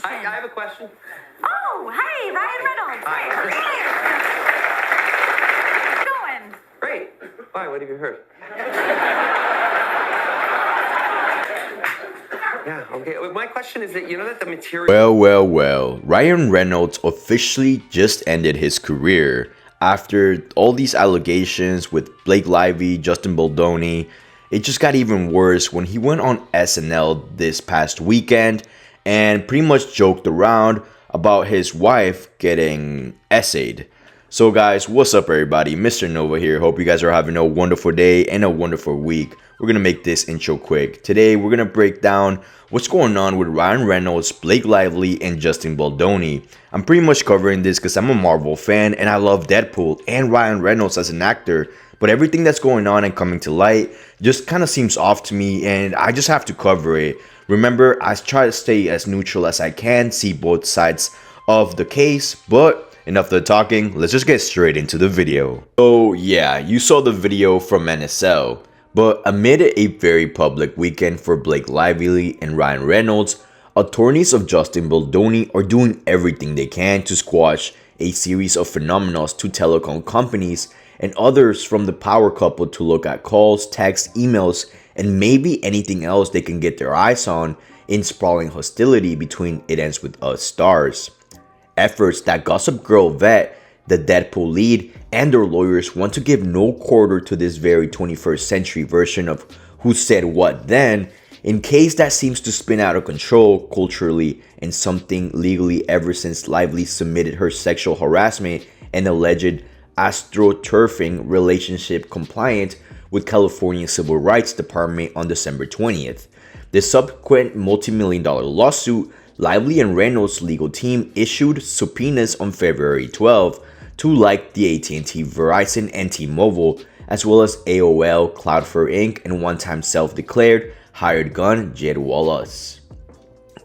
question. I have a question. Oh, hey, Ryan Reynolds. Hi. Hey. How's it going? Great. Why? What have you heard? Yeah, okay. My question is that, that the material... Well, Ryan Reynolds officially just ended his career after all these allegations with Blake Lively, Justin Baldoni. It just got even worse when he went on SNL this past weekend and pretty much joked around about his wife getting essayed. So guys, what's up everybody? MrNova here. Hope you guys are having a wonderful day and a wonderful week. We're going to make this intro quick. Today, we're going to break down what's going on with Ryan Reynolds, Blake Lively, and Justin Baldoni. I'm pretty much covering this because I'm a Marvel fan and I love Deadpool and Ryan Reynolds as an actor. But everything that's going on and coming to light just kind of seems off to me and I just have to cover it. Remember, I try to stay as neutral as I can, see both sides of the case, but enough of the talking, let's just get straight into the video. So yeah, you saw the video from NSL. But amid a very public weekend for Blake Lively and Ryan Reynolds, attorneys of Justin Baldoni are doing everything they can to squash a series of phenomena to telecom companies and others from the power couple to look at calls, texts, emails, and maybe anything else they can get their eyes on in sprawling hostility between It Ends With Us stars. Efforts that Gossip Girl vet, the Deadpool lead, and their lawyers want to give no quarter to this very 21st century version of who said what then, in case that seems to spin out of control culturally and something legally ever since Lively submitted her sexual harassment and alleged astroturfing relationship compliant with California Civil Rights Department on December 20th. The subsequent multi-million-dollar lawsuit, Lively and Reynolds' legal team issued subpoenas on February 12 to like the AT&T, Verizon, and T-Mobile, as well as AOL, Cloudflare Inc., and one-time self-declared hired gun Jed Wallace.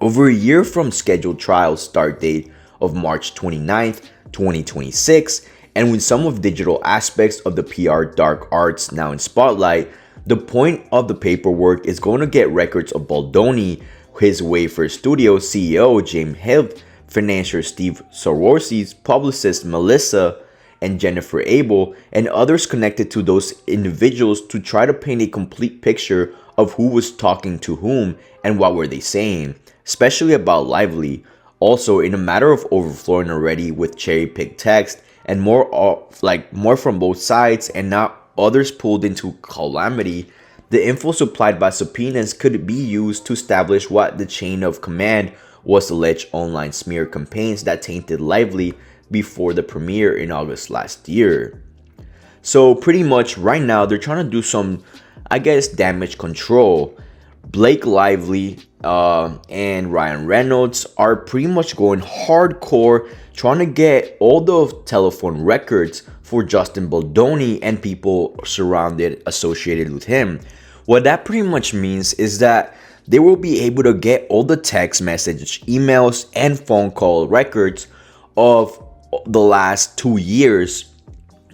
Over a year from scheduled trial start date of March 29th, 2026, and with some of digital aspects of the PR dark arts now in spotlight, the point of the paperwork is going to get records of Baldoni, his Wayfair Studio CEO James Hibb, financier Steve Sororsi's publicist Melissa and Jennifer Abel, and others connected to those individuals to try to paint a complete picture of who was talking to whom and what were they saying, especially about Lively. Also, in a matter of overflowing already with cherry-picked text and more from both sides and not others pulled into calamity, the info supplied by subpoenas could be used to establish what the chain of command was alleged online smear campaigns that tainted Lively before the premiere in August last year. So pretty much right now they're trying to do some, damage control. Blake Lively and Ryan Reynolds are pretty much going hardcore trying to get all the telephone records for Justin Baldoni and people associated with him. What that pretty much means is that they will be able to get all the text message, emails, and phone call records of the last 2 years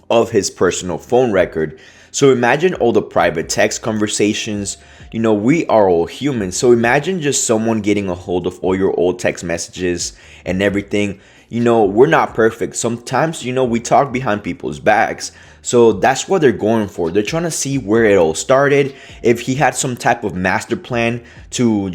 of his personal phone record. So imagine all the private text conversations. We are all human. So imagine just someone getting a hold of all your old text messages and everything. We're not perfect. Sometimes, we talk behind people's backs. So that's what they're going for. They're trying to see where it all started. If he had some type of master plan to,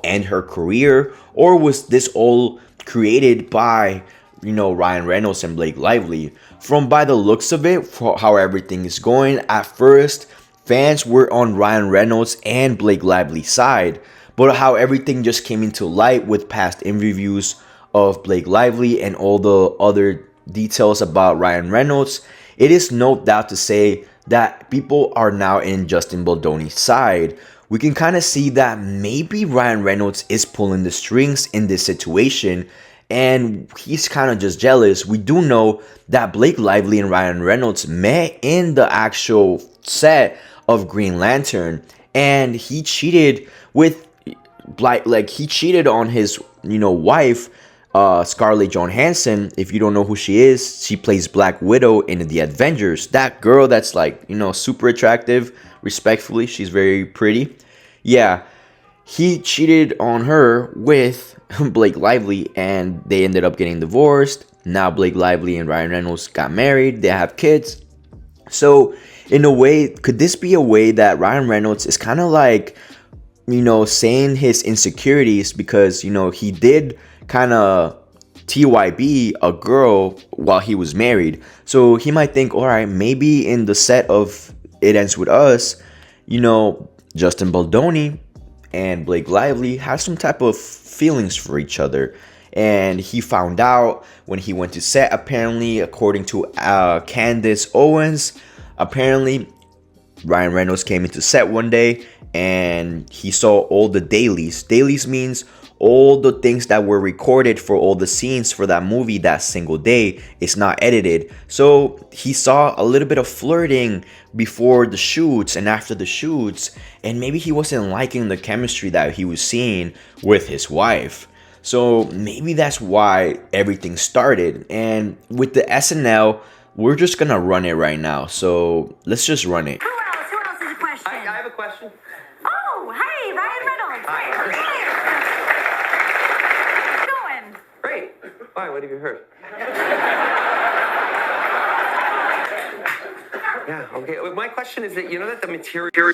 end her career, or was this all created by, Ryan Reynolds and Blake Lively? From by the looks of it, for how everything is going, at first, fans were on Ryan Reynolds and Blake Lively's side. But how everything just came into light with past interviews of Blake Lively and all the other details about Ryan Reynolds, it is no doubt to say that people are now in Justin Baldoni's side. We can kind of see that maybe Ryan Reynolds is pulling the strings in this situation and he's kind of just jealous. We do know that Blake Lively and Ryan Reynolds met in the actual set of Green Lantern and he cheated with he cheated on his wife, Scarlett Johansson. If you don't know who she is, she plays Black Widow in the Avengers. That girl that's super attractive. Respectfully, she's very pretty. Yeah, he cheated on her with Blake Lively, and they ended up getting divorced. Now Blake Lively and Ryan Reynolds got married. They have kids. So in a way, could this be a way that Ryan Reynolds is kind of like, saying his insecurities, because, he did kind of TYB a girl while he was married. So he might think, all right, maybe in the set of It Ends With Us, Justin Baldoni and Blake Lively have some type of feelings for each other. And he found out when he went to set, apparently, according to Candace Owens, apparently Ryan Reynolds came into set one day and he saw all the dailies. Dailies means all the things that were recorded for all the scenes for that movie that single day. It's not edited. So he saw a little bit of flirting before the shoots and after the shoots, and maybe he wasn't liking the chemistry that he was seeing with his wife. So maybe that's why everything started. And with the SNL, we're just gonna run it right now. So let's just run it. Who else? Who else has a question? I have a question. Oh, hey, Ryan Reynolds. Hi. How's it going? Great. Why? What have you heard? Yeah. Okay. My question is that that the material.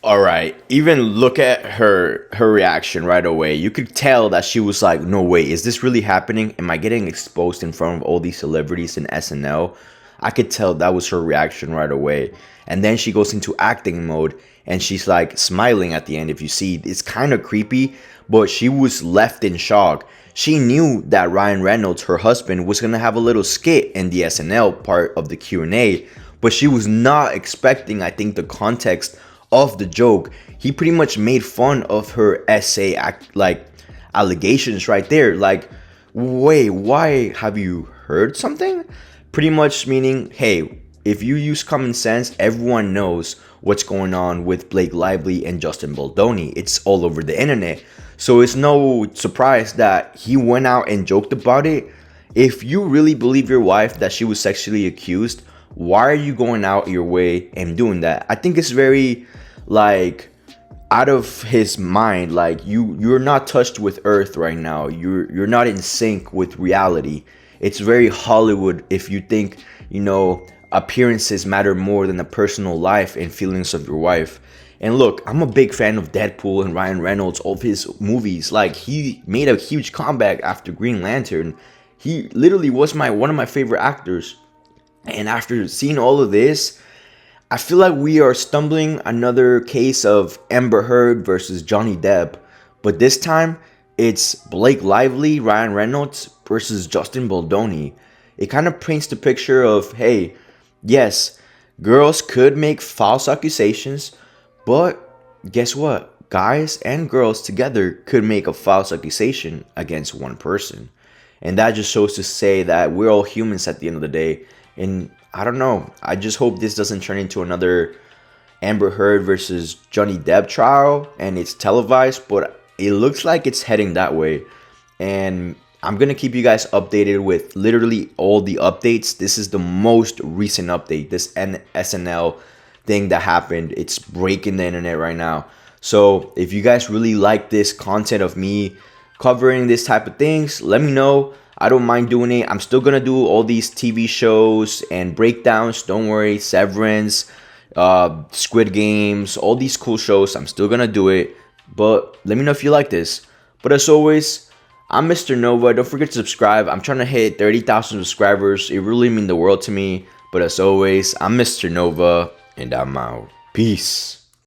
All right, even look at her reaction right away. You could tell that she was like, no way, is this really happening? Am I getting exposed in front of all these celebrities in SNL? I could tell that was her reaction right away. And then she goes into acting mode and she's like smiling at the end. If you see, it's kind of creepy, but she was left in shock. She knew that Ryan Reynolds, her husband, was gonna have a little skit in the SNL part of the Q&A, but she was not expecting, I think, the context of the joke. He pretty much made fun of her essay allegations right there. Like, wait, why, have you heard something? Pretty much meaning, hey, if you use common sense, everyone knows what's going on with Blake Lively and Justin Baldoni. It's all over the internet. So it's no surprise that he went out and joked about it. If you really believe your wife that she was sexually accused, why are you going out your way and doing that? I think it's very out of his mind. Like, you're not touched with earth right now. You're not in sync with reality. It's very Hollywood if you think appearances matter more than the personal life and feelings of your wife. And look, I'm a big fan of Deadpool and Ryan Reynolds, all of his movies. Like, he made a huge comeback after Green Lantern. He literally was one of my favorite actors. And after seeing all of this, I feel like we are stumbling another case of Amber Heard versus Johnny Depp. But this time, it's Blake Lively, Ryan Reynolds versus Justin Baldoni. It kind of paints the picture of, hey, yes, girls could make false accusations, but guess what? Guys and girls together could make a false accusation against one person. And that just shows to say that we're all humans at the end of the day. And I don't know. I just hope this doesn't turn into another Amber Heard versus Johnny Depp trial and it's televised, but it looks like it's heading that way. And I'm going to keep you guys updated with literally all the updates. This is the most recent update, this SNL thing that happened. It's breaking the internet right now. So if you guys really like this content of me covering this type of things, let me know. I don't mind doing it. I'm still gonna do all these TV shows and breakdowns. Don't worry, Severance, Squid Games, all these cool shows. I'm still gonna do it. But let me know if you like this. But as always, I'm MrNova. Don't forget to subscribe. I'm trying to hit 30,000 subscribers. It really means the world to me. But as always, I'm MrNova, and I'm out. Peace.